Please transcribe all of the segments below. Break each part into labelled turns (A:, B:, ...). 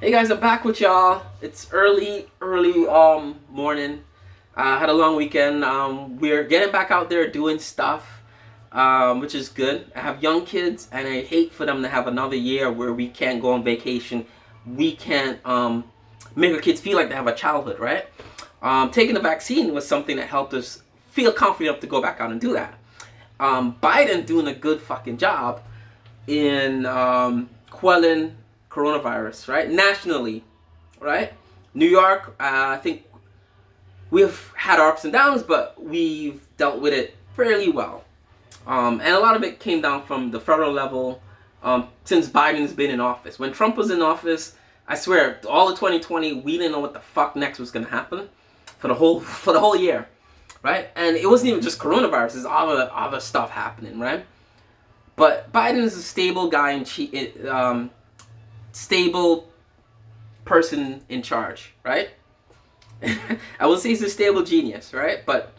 A: Hey guys, I'm back with y'all. It's early morning. Had a long weekend. We're getting back out there doing stuff, which is good. I have young kids, and I hate for them to have another year where we can't go on vacation. We can't make our kids feel like they have a childhood, right? Taking the vaccine was something that helped us feel confident enough to go back out and do that. Biden doing a good fucking job in quelling coronavirus, right? Nationally, right? New York, I think we've had our ups and downs, but we've dealt with it fairly well. And a lot of it came down from the federal level since Biden's been in office. When Trump was in office, I swear, all of 2020, we didn't know what the fuck next was going to happen for the whole year, right? And it wasn't even just coronavirus; there's all the other stuff happening, right? But Biden is a stable guy stable person in charge, right? I would say he's a stable genius, right? But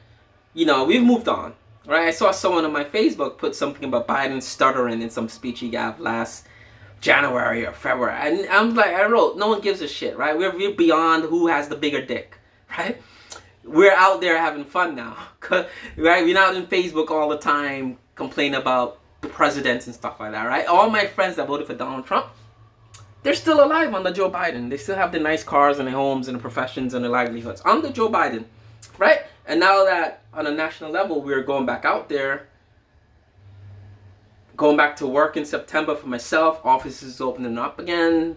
A: we've moved on, right? I saw someone on my Facebook put something about Biden stuttering in some speech he gave last January or February, and I wrote, no one gives a shit, right? We're beyond who has the bigger dick, right? We're out there having fun now, right? We're not in Facebook all the time complaining about the presidents and stuff like that, right? All my friends that voted for Donald Trump, they're still alive under Joe Biden. They still have the nice cars and the homes and the professions and the livelihoods under Joe Biden, right? And now that on a national level we're going back out there, going back to work in September for myself, offices opening up again.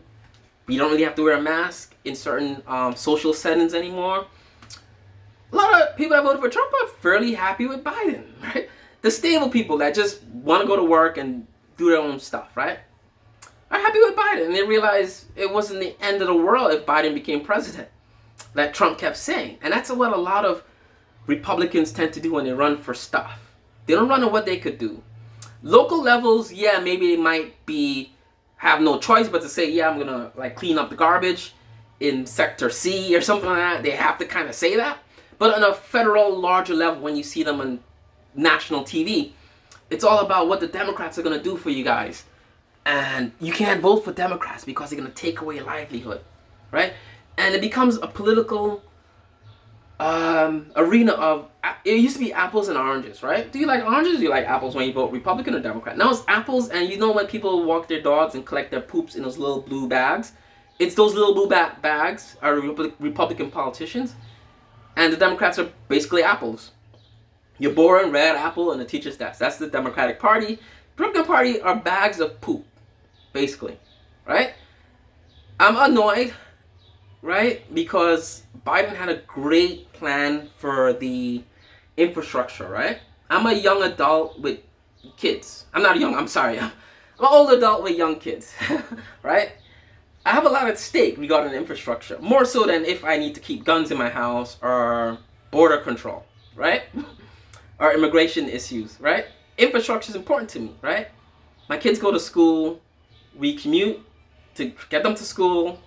A: You don't really have to wear a mask in certain social settings anymore. A lot of people that voted for Trump are fairly happy with Biden, right? The stable people that just want to go to work and do their own stuff, right? Are happy with Biden. And they realize it wasn't the end of the world if Biden became president, like Trump kept saying. And that's what a lot of Republicans tend to do when they run for stuff. They don't run on what they could do. Local levels, yeah, maybe they might have no choice but to say, yeah, I'm gonna clean up the garbage in Sector C or something like that. They have to kind of say that. But on a federal, larger level, when you see them on national TV, it's all about what the Democrats are gonna do for you guys. And you can't vote for Democrats because they're gonna take away your livelihood, right? And it becomes a political arena of, it used to be apples and oranges, right? Do you like oranges or do you like apples when you vote Republican or Democrat? Now it's apples, and when people walk their dogs and collect their poops in those little blue bags, it's those little blue bags are Republican politicians, and the Democrats are basically apples. Your boring red apple and the teacher's desk. That's the Democratic Party. The Republican Party are bags of poop, basically, right? I'm annoyed, right? Because Biden had a great plan for the infrastructure, right? I'm a young adult with kids. I'm sorry. I'm an old adult with young kids, right? I have a lot at stake regarding infrastructure, more so than if I need to keep guns in my house or border control, right? Or immigration issues, right? Infrastructure is important to me, right? My kids go to school, we commute to get them to school.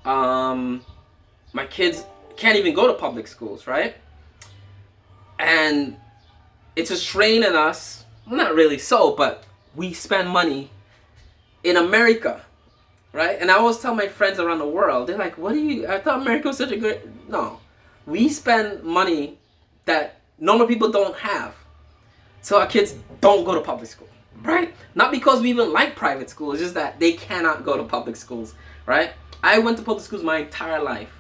A: My kids can't even go to public schools, right? And it's a strain on us. Well, not really so, but we spend money in America, right? And I always tell my friends around the world, they're like, I thought America was such a good, no. We spend money that normal people don't have. So our kids don't go to public school, right? Not because we even like private school, it's just that they cannot go to public schools, right? I went to public schools my entire life.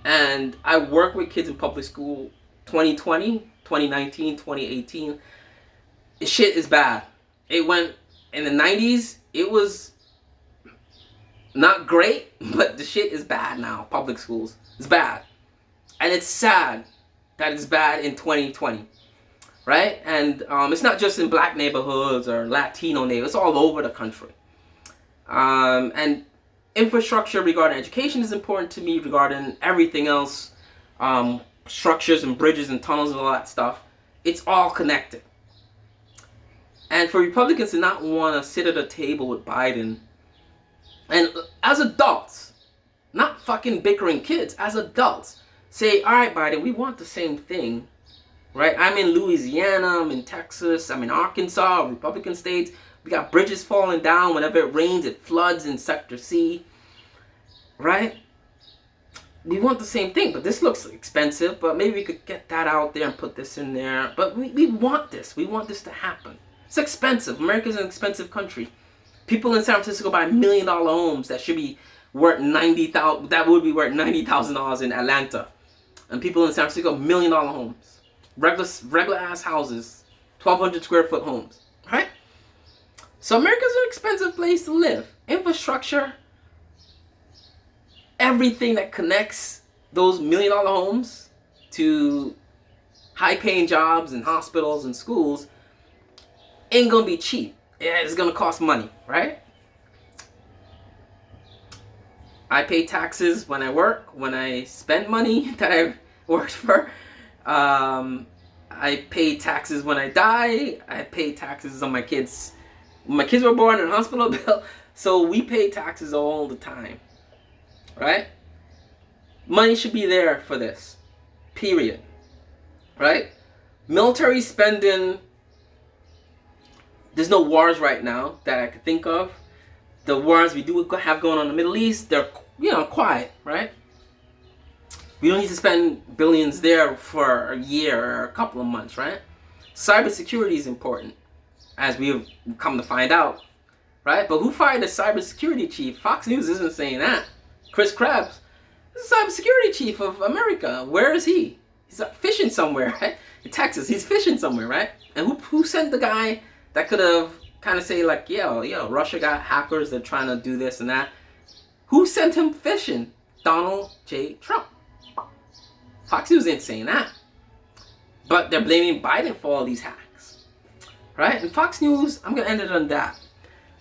A: And I work with kids in public school 2020, 2019, 2018. Shit is bad. It went in the 90s, it was not great, but the shit is bad now. Public schools. It's bad. And it's sad that it's bad in 2020. Right? And it's not just in black neighborhoods or Latino neighborhoods, it's all over the country. And infrastructure regarding education is important to me, regarding everything else, structures and bridges and tunnels and all that stuff. It's all connected. And for Republicans to not want to sit at a table with Biden, and as adults, not fucking bickering kids, as adults, say, all right, Biden, we want the same thing, right? I'm in Louisiana, I'm in Texas, I'm in Arkansas, Republican states. We got bridges falling down. Whenever it rains, it floods in Sector C. right? We want the same thing, but this looks expensive, but maybe we could get that out there and put this in there. But we want this. We want this to happen. It's expensive. America's an expensive country. People in San Francisco buy $1 million homes that should be worth $90,000. That would be worth $90,000 in Atlanta. And people in San Francisco, $1 million homes. Regular ass houses. 1,200 square foot homes. Right? So America's an expensive place to live. Infrastructure, everything that connects those $1 million homes to high paying jobs and hospitals and schools ain't gonna be cheap. Yeah, it's gonna cost money, right? I pay taxes when I work, when I spend money that I worked for. I pay taxes when I die. I pay taxes on my kids. When my kids were born in a hospital bill. So we pay taxes all the time. Right? Money should be there for this. Period. Right? Military spending. There's no wars right now that I could think of. The wars we do have going on in the Middle East, they're, quiet, right? We don't need to spend billions there for a year or a couple of months, right? Cybersecurity is important, as we've come to find out, right? But who fired the cybersecurity chief? Fox News isn't saying that. Chris Krebs is the cybersecurity chief of America. Where is he? He's fishing somewhere, right? In Texas, he's fishing somewhere, right? And who sent the guy that could have kind of say like, yo, Russia got hackers, they're trying to do this and that. Who sent him fishing? Donald J. Trump. Fox News ain't saying that. But they're blaming Biden for all these hacks. Right? And Fox News, I'm going to end it on that.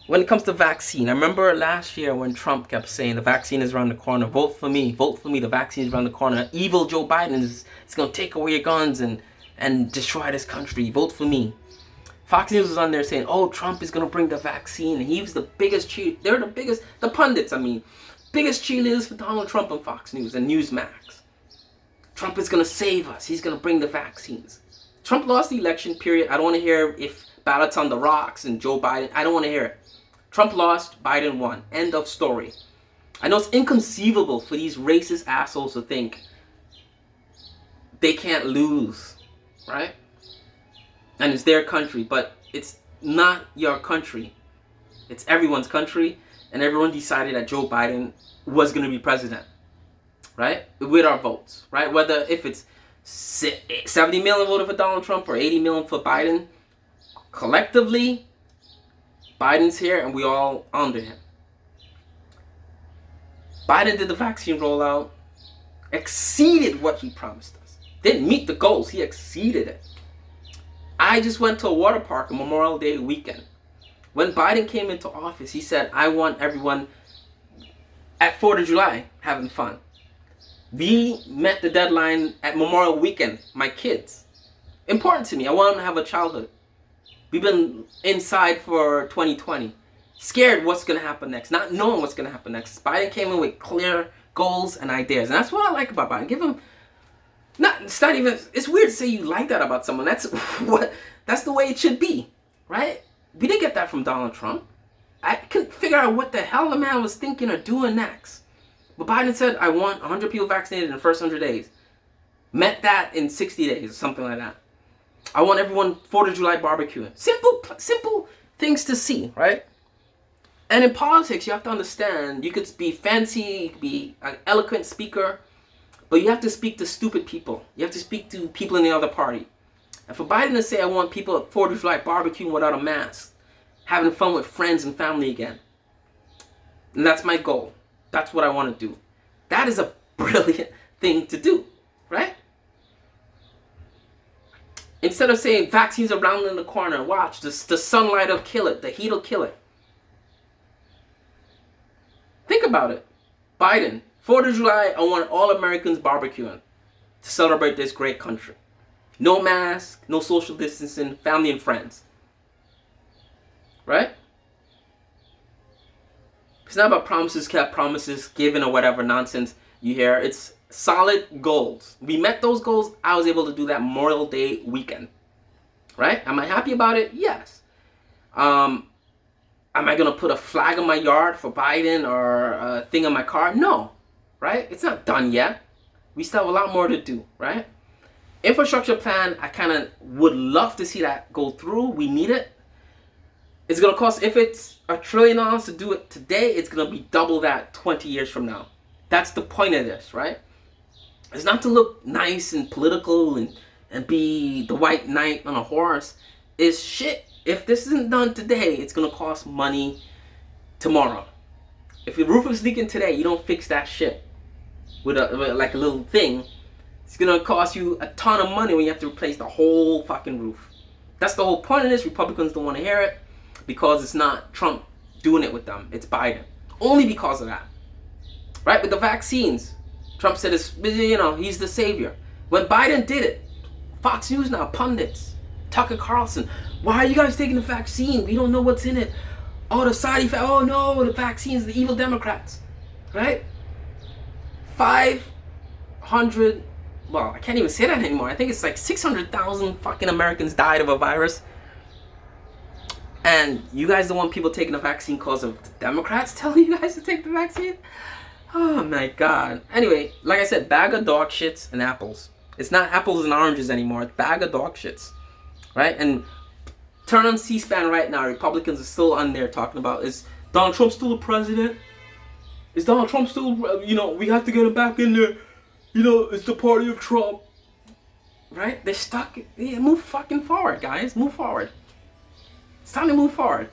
A: When it comes to vaccine, I remember last year when Trump kept saying the vaccine is around the corner, vote for me, the vaccine is around the corner. Evil Joe Biden is going to take away your guns and destroy this country, vote for me. Fox News was on there saying, oh, Trump is going to bring the vaccine. And he was the biggest the pundits, biggest cheerleaders for Donald Trump on Fox News and Newsmax. Trump is going to save us. He's going to bring the vaccines. Trump lost the election, period. I don't want to hear if ballots on the rocks and Joe Biden. I don't want to hear it. Trump lost, Biden won. End of story. I know it's inconceivable for these racist assholes to think they can't lose, right? And it's their country, but it's not your country. It's everyone's country, and everyone decided that Joe Biden was going to be president, right? With our votes, right? Whether if it's 70 million voted for Donald Trump or 80 million for Biden, collectively, Biden's here and we all under him. Biden did the vaccine rollout, exceeded what he promised us. Didn't meet the goals, he exceeded it. I just went to a water park on Memorial Day weekend. When Biden came into office, he said, I want everyone at 4th of July having fun. We met the deadline at Memorial Weekend, my kids. Important to me, I want them to have a childhood. We've been inside for 2020. Scared what's going to happen next, not knowing what's going to happen next. Biden came in with clear goals and ideas. And that's what I like about Biden. Give him... It's weird to say you like that about someone. That's the way it should be, right? We didn't get that from Donald Trump. I couldn't figure out what the hell the man was thinking or doing next. But Biden said, I want 100 people vaccinated in the first 100 days. Met that in 60 days or something like that. I want everyone 4th of July barbecuing. Simple things to see, right? And in politics, you have to understand, you could be fancy, you could be an eloquent speaker, but you have to speak to stupid people. You have to speak to people in the other party. And for Biden to say, I want people at 4th of July barbecuing without a mask, having fun with friends and family again. And that's my goal. That's what I want to do. That is a brilliant thing to do, right? Instead of saying vaccines are round in the corner, watch, the sunlight will kill it, the heat will kill it. Think about it. Biden, 4th of July, I want all Americans barbecuing to celebrate this great country. No mask, no social distancing, family and friends. Right? It's not about promises kept, promises given, or whatever nonsense you hear. It's solid goals. We met those goals. I was able to do that Memorial Day weekend. Right? Am I happy about it? Yes. Am I gonna put a flag in my yard for Biden or a thing on my car? No, right? It's not done yet. We still have a lot more to do, right? Infrastructure plan, I kind of would love to see that go through. We need it. It's gonna cost, if it's $1 trillion to do it today, it's gonna be double that 20 years from now. That's the point of this, right? It's not to look nice and political and be the white knight on a horse. It's shit. If this isn't done today, it's gonna cost money tomorrow. If your roof is leaking today, you don't fix that shit with like a little thing. It's gonna cost you a ton of money when you have to replace the whole fucking roof. That's the whole point of this. Republicans don't want to hear it because it's not Trump doing it with them. It's Biden. Only because of that. Right? With the vaccines, Trump said it's, he's the savior. When Biden did it, Fox News now, pundits, Tucker Carlson, why are you guys taking the vaccine? We don't know what's in it. Oh, the side effect. Oh no, the vaccine's the evil Democrats. Right? 500, well, I can't even say that anymore. I think it's like 600,000 fucking Americans died of a virus. And you guys don't want people taking the vaccine because of the Democrats telling you guys to take the vaccine? Oh my God. Anyway, like I said, bag of dog shits and apples. It's not apples and oranges anymore. It's bag of dog shits. Right? And turn on C-SPAN right now. Republicans are still on there talking about, is Donald Trump still the president? Is Donald Trump still, we have to get him back in there. It's the party of Trump. Right? They're stuck. Yeah, move fucking forward, guys. Move forward. It's time to move forward.